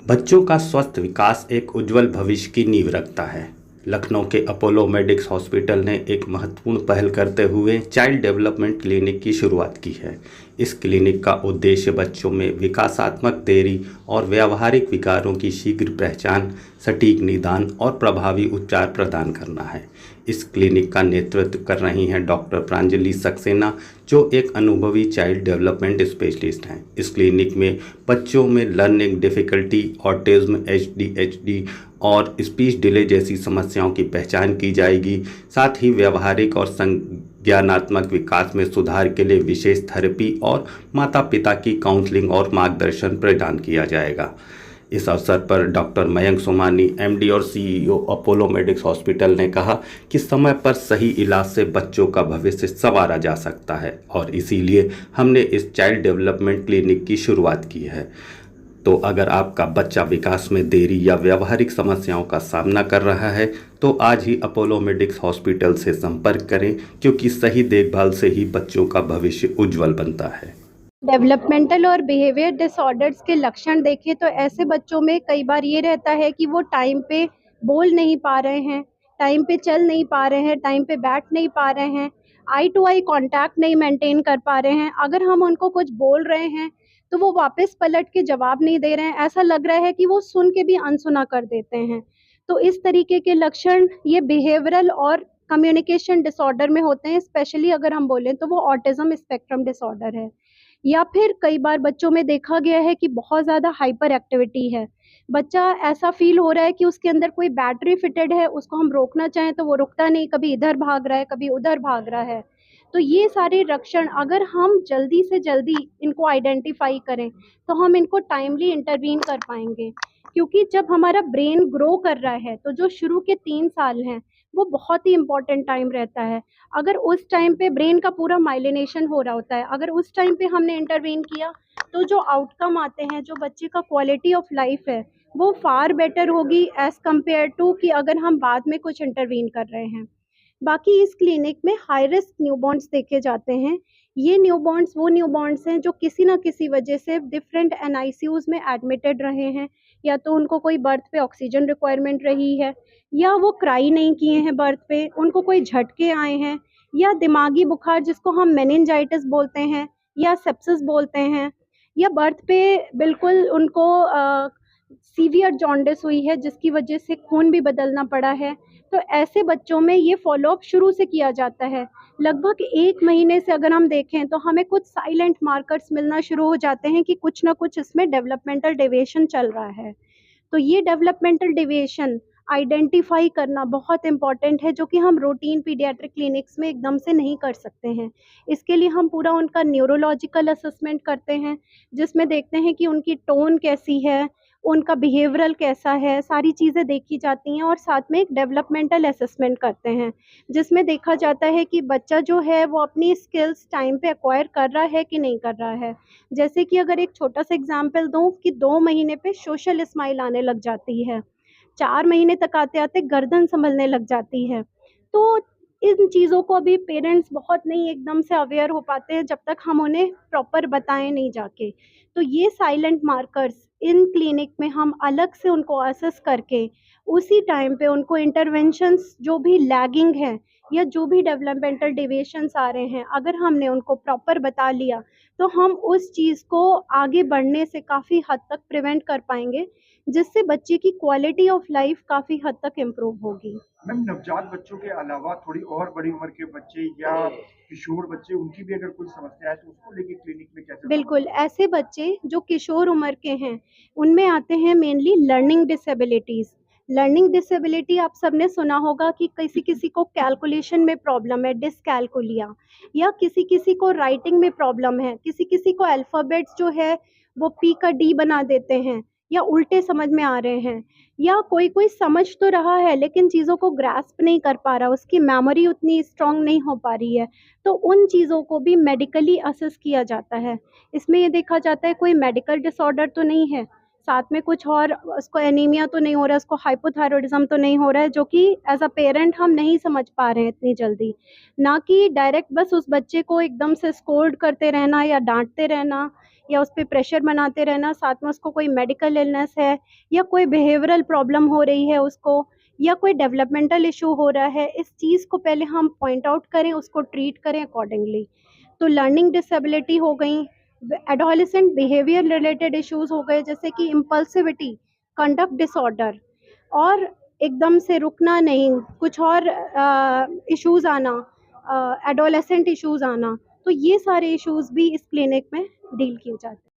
बच्चों का स्वस्थ विकास एक उज्जवल भविष्य की नींव रखता है। लखनऊ के अपोलो मेडिक्स हॉस्पिटल ने एक महत्वपूर्ण पहल करते हुए चाइल्ड डेवलपमेंट क्लिनिक की शुरुआत की है। इस क्लिनिक का उद्देश्य बच्चों में विकासात्मक देरी और व्यावहारिक विकारों की शीघ्र पहचान, सटीक निदान और प्रभावी उपचार प्रदान करना है। इस क्लिनिक का नेतृत्व कर रही हैं डॉक्टर प्रांजलि सक्सेना, जो एक अनुभवी चाइल्ड डेवलपमेंट स्पेशलिस्ट हैं। इस क्लिनिक में बच्चों में लर्निंग डिफ़िकल्टी, ऑटिज्म, एचडीएचडी और स्पीच डिले जैसी समस्याओं की पहचान की जाएगी। साथ ही व्यावहारिक और संज्ञानात्मक विकास में सुधार के लिए विशेष थेरेपी और माता पिता की काउंसलिंग और मार्गदर्शन प्रदान किया जाएगा। इस अवसर पर डॉक्टर मयंक सोमानी, एमडी और सीईओ अपोलो मेडिक्स हॉस्पिटल ने कहा कि समय पर सही इलाज से बच्चों का भविष्य संवारा जा सकता है और इसीलिए हमने इस चाइल्ड डेवलपमेंट क्लिनिक की शुरुआत की है। तो अगर आपका बच्चा विकास में देरी या व्यावहारिक समस्याओं का सामना कर रहा है तो आज ही अपोलो मेडिक्स हॉस्पिटल से संपर्क करें, क्योंकि सही देखभाल से ही बच्चों का भविष्य उज्जवल बनता है। डेवलपमेंटल और बिहेवियर डिसऑर्डर्स के लक्षण देखें तो ऐसे बच्चों में कई बार ये रहता है कि वो टाइम पे बोल नहीं पा रहे हैं, टाइम पे चल नहीं पा रहे हैं, टाइम पे बैठ नहीं पा रहे हैं, आई टू आई कांटेक्ट नहीं मेंटेन कर पा रहे हैं। अगर हम उनको कुछ बोल रहे हैं तो वो वापस पलट के जवाब नहीं दे रहे हैं, ऐसा लग रहा है कि वो सुन के भी अनसुना कर देते हैं। तो इस तरीके के लक्षण ये बिहेवियरल और कम्युनिकेशन डिसऑर्डर में होते हैं। स्पेशली अगर हम बोलें तो वो ऑटिज्म स्पेक्ट्रम डिसऑर्डर है। या फिर कई बार बच्चों में देखा गया है कि बहुत ज़्यादा हाइपर एक्टिविटी है। बच्चा ऐसा फ़ील हो रहा है कि उसके अंदर कोई बैटरी फिटेड है, उसको हम रोकना चाहें तो वो रुकता नहीं, कभी इधर भाग रहा है, कभी उधर भाग रहा है। तो ये सारे लक्षण अगर हम जल्दी से जल्दी इनको आइडेंटिफ़ाई करें, तो हम इनको टाइमली इंटरवीन कर पाएँगे। क्योंकि जब हमारा ब्रेन ग्रो कर रहा है, तो जो शुरू के 3 साल हैं, वो बहुत ही इम्पोर्टेंट टाइम रहता है। अगर उस टाइम पे ब्रेन का पूरा माइलिनेशन हो रहा होता है, अगर उस टाइम पे हमने इंटरवेन किया तो जो आउटकम आते हैं, जो बच्चे का क्वालिटी ऑफ लाइफ है, वो फार बेटर होगी एज़ कम्पेयर टू कि अगर हम बाद में कुछ इंटरवेन कर रहे हैं। बाकी इस क्लिनिक में हाई रिस्क न्यूबॉर्न्स देखे जाते हैं। ये न्यूबॉर्न्स वो न्यूबॉर्न्स हैं जो किसी न किसी वजह से डिफरेंट एनआईसीयूज़ में एडमिटेड रहे हैं, या तो उनको कोई बर्थ पे ऑक्सीजन रिक्वायरमेंट रही है, या वो क्राई नहीं किए हैं बर्थ पे, उनको कोई झटके आए हैं, या दिमागी बुखार जिसको हम मेनिंजाइटिस बोलते हैं या सेप्सिस बोलते हैं, या बर्थ पे बिल्कुल उनको सीवियर जॉन्डिस हुई है जिसकी वजह से खून भी बदलना पड़ा है। तो ऐसे बच्चों में ये फ़ॉलो-अप शुरू से किया जाता है। लगभग 1 महीने से अगर हम देखें तो हमें कुछ साइलेंट मार्कर्स मिलना शुरू हो जाते हैं कि कुछ न कुछ इसमें डेवलपमेंटल डेविएशन चल रहा है। तो ये डेवलपमेंटल डेविएशन आइडेंटिफ़ाई करना बहुत इम्पॉर्टेंट है, जो कि हम रूटीन पीडियाट्रिक क्लिनिक्स में एकदम से नहीं कर सकते हैं। इसके लिए हम पूरा उनका न्यूरोलॉजिकल असेसमेंट करते हैं, जिसमें देखते हैं कि उनकी टोन कैसी है, उनका बिहेवियरल कैसा है, सारी चीज़ें देखी जाती हैं और साथ में एक डेवलपमेंटल असेसमेंट करते हैं, जिसमें देखा जाता है कि बच्चा जो है वो अपनी स्किल्स टाइम पे एक्वायर कर रहा है कि नहीं कर रहा है। जैसे कि अगर एक छोटा-सा एग्ज़ाम्पल दूँ कि 2 महीने पे सोशल स्माइल आने लग जाती है। 4 महीने तक आते-आते गर्दन सँभलने लग जाती है। तो इन चीज़ों को अभी पेरेंट्स बहुत नहीं एकदम से अवेयर हो पाते हैं जब तक हम उन्हें प्रॉपर बताएँ नहीं जाके। तो ये साइलेंट मार्कर्स इन क्लिनिक में हम अलग से उनको असेस करके उसी टाइम पे उनको इंटरवेंशंस जो भी लैगिंग हैं या जो भी डेवलपमेंटल डेविएशंस आ रहे हैं, अगर हमने उनको प्रॉपर बता लिया, तो हम उस चीज़ को आगे बढ़ने से काफ़ी हद तक प्रिवेंट कर पाएँगे, जिससे बच्चे की क्वालिटी ऑफ लाइफ काफ़ी हद तक इम्प्रूव होगी। मैम, नवजात बच्चों के अलावा थोड़ी और बड़ी उम्र के बच्चे या किशोर बच्चे, उनकी भी अगर कोई समस्या है तो उसको लेके क्लिनिक में कैसे बिल्कुल, ऐसे बच्चे जो किशोर उम्र के हैं, उनमें आते हैं mainly learning disabilities. Learning disability आप सबने सुना होगा कि किसी-किसी को कैलकुलेशन में प्रॉब्लम है, डिसकैलकुलिया, या किसी-किसी को राइटिंग में प्रॉब्लम है, किसी-किसी को अल्फ़ाबेट्स जो है वो पी का डी बना देते हैं या उल्टे समझ में आ रहे हैं, या कोई-कोई समझ तो रहा है लेकिन चीज़ों को ग्रास्प नहीं कर पा रहा, उसकी मेमोरी उतनी स्ट्रॉन्ग नहीं हो पा रही है। तो उन चीज़ों को भी मेडिकली असेस किया जाता है। इसमें ये देखा जाता है कोई मेडिकल डिसऑर्डर तो नहीं है, साथ में कुछ और उसको एनीमिया तो नहीं हो रहा है, उसको हाइपोथायरॉयडिज्म तो नहीं हो रहा है, जो कि एज अ पेरेंट हम नहीं समझ पा रहे हैं इतनी जल्दी। ना कि डायरेक्ट बस उस बच्चे को एकदम से स्कोल्ड करते रहना या डांटते रहना या उस पर प्रेशर बनाते रहना, साथ में उसको कोई मेडिकल इलनेस है या कोई बिहेवियरल प्रॉब्लम हो रही है उसको या कोई डेवलपमेंटल इशू हो रहा है, इस चीज़ को पहले हम पॉइंट आउट करें, उसको ट्रीट करें अकॉर्डिंगली। तो लर्निंग डिसेबिलिटी हो गई, एडोलेसेंट बिहेवियर रिलेटेड इश्यूज हो गए जैसे कि इम्पल्सिविटी, कंडक्ट डिसऑर्डर, और एकदम से रुकना नहीं, कुछ और इश्यूज आना, एडोलेसेंट इश्यूज आना, तो ये सारे इश्यूज भी इस क्लिनिक में डील किए जाते हैं।